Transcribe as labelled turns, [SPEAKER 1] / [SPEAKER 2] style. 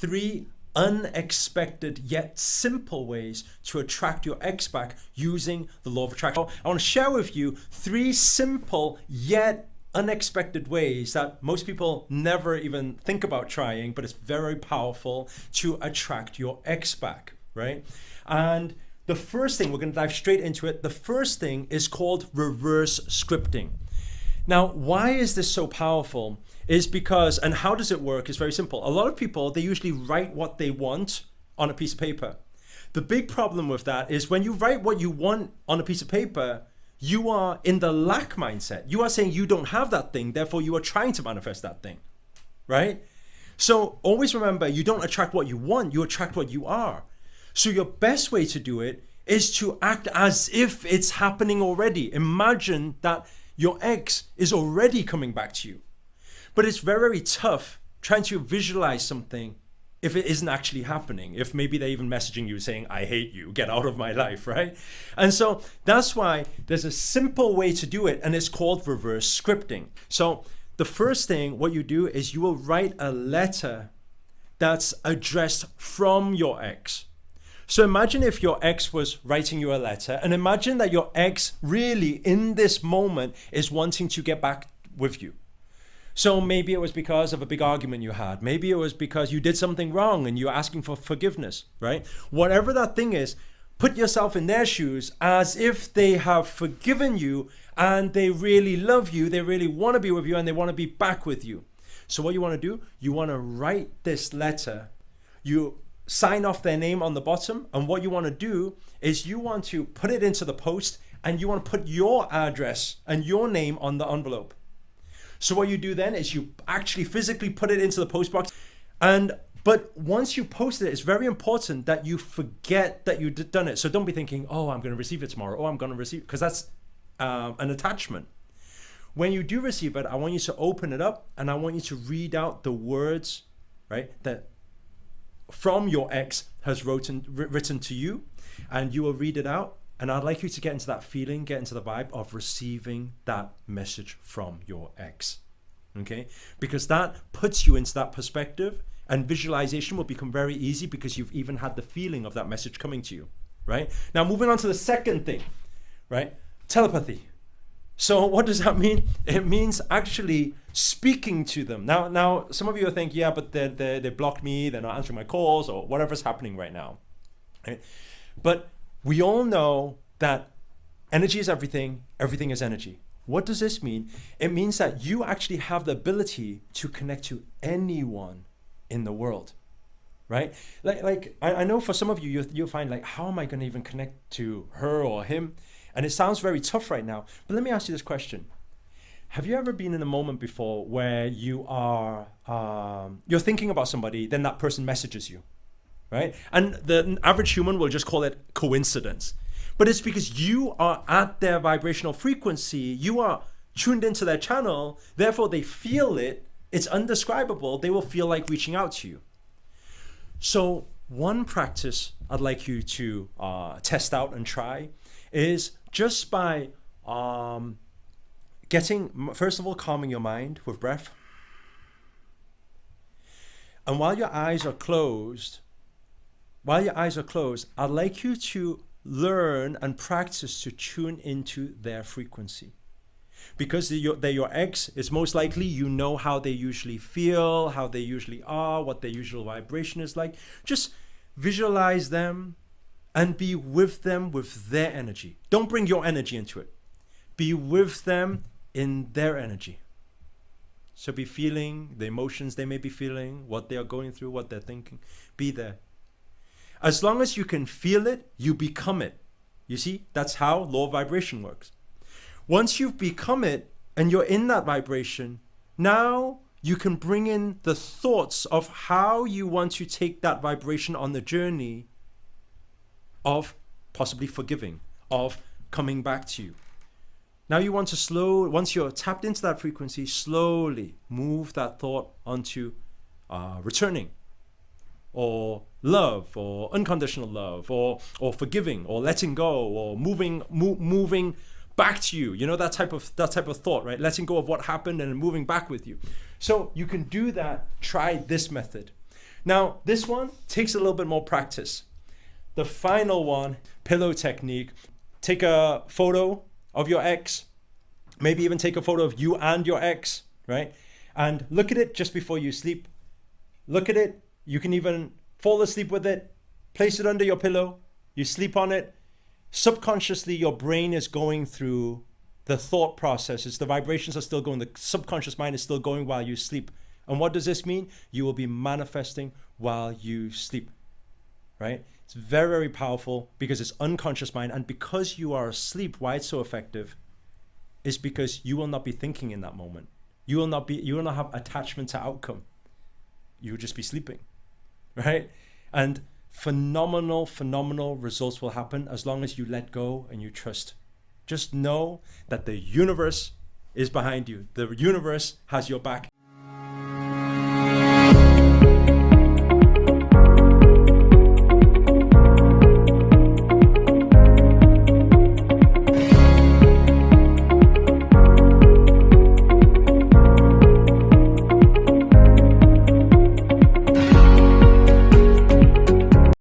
[SPEAKER 1] 3 unexpected yet simple ways to attract your ex back using the law of attraction. I want to share with you 3 simple yet unexpected ways that most people never even think about trying, but it's very powerful to attract your ex back, right? And the first thing, we're going to dive straight into it. The first thing is called reverse scripting. Now, why is this so powerful? Is because, and how does it work? It's very simple. A lot of people, they usually write what they want on a piece of paper. The big problem with that is when you write what you want on a piece of paper, you are in the lack mindset. You are saying you don't have that thing, therefore you are trying to manifest that thing, right? So always remember, you don't attract what you want, you attract what you are. So your best way to do it is to act as if it's happening already. Imagine that your ex is already coming back to you. But it's very, very tough trying to visualize something if it isn't actually happening. If maybe they're even messaging you saying, I hate you, get out of my life, right? And so that's why there's a simple way to do it, and it's called reverse scripting. So the first thing, what you do is you will write a letter that's addressed from your ex. So imagine if your ex was writing you a letter, and imagine that your ex really in this moment is wanting to get back with you. So maybe it was because of a big argument you had. Maybe it was because you did something wrong and you're asking for forgiveness, right? Whatever that thing is, put yourself in their shoes as if they have forgiven you and they really love you, they really want to be with you, and they want to be back with you. So what you want to do, you want to write this letter. You sign off their name on the bottom, and what you want to do is you want to put it into the post, and you want to put your address and your name on the envelope. So what you do then is you actually physically put it into the post box. But once you post it, it's very important that you forget that you've done it. So don't be thinking, oh, I'm going to receive it tomorrow. Oh, I'm going to receive it, because that's an attachment. When you do receive it, I want you to open it up, and I want you to read out the words, right, that from your ex has written to you, and you will read it out. And I'd like you to get into that feeling, get into the vibe of receiving that message from your ex, okay? Because that puts you into that perspective, and visualization will become very easy because you've even had the feeling of that message coming to you, right? Now, moving on to the second thing, right? Telepathy. So what does that mean? It means actually speaking to them. Now, some of you will think, yeah, but they blocked me, they're not answering my calls, or whatever's happening right now, right? But we all know that energy is everything, everything is energy. What does this mean? It means that you actually have the ability to connect to anyone in the world, right? Like I know for some of you, you'll find like, how am I going to even connect to her or him? And it sounds very tough right now. But let me ask you this question. Have you ever been in a moment before where you are, you're thinking about somebody, then that person messages you? Right? And the average human will just call it coincidence. But it's because you are at their vibrational frequency, you are tuned into their channel, therefore they feel it, it's undescribable, they will feel like reaching out to you. So one practice I'd like you to test out and try is just by first of all, calming your mind with breath. And while your eyes are closed, I'd like you to learn and practice to tune into their frequency. Because they're your ex, it's most likely you know how they usually feel, how they usually are, what their usual vibration is like. Just visualize them and be with them with their energy. Don't bring your energy into it. Be with them in their energy. So be feeling the emotions they may be feeling, what they are going through, what they're thinking. Be there. As long as you can feel it, you become it. You see, that's how law of vibration works. Once you've become it and you're in that vibration, now you can bring in the thoughts of how you want to take that vibration on the journey of possibly forgiving, of coming back to you. Now you want to once you're tapped into that frequency, slowly move that thought onto returning, or love, or unconditional love, or forgiving, or letting go, or moving back to you. You know, that type of thought, right? Letting go of what happened and moving back with you. So you can do that. Try this method. Now, this one takes a little bit more practice. The final one, pillow technique. Take a photo of your ex, maybe even take a photo of you and your ex, right? And look at it just before you sleep. Look at it. You can even fall asleep with it, place it under your pillow, you sleep on it. Subconsciously, your brain is going through the thought processes. The vibrations are still going. The subconscious mind is still going while you sleep. And what does this mean? You will be manifesting while you sleep, right? It's very, very powerful because it's unconscious mind. And because you are asleep, why it's so effective is because you will not be thinking in that moment. You will not have attachment to outcome. You will just be sleeping, right? And phenomenal results will happen as long as you let go and you trust. Just know that the universe is behind you. The universe has your back.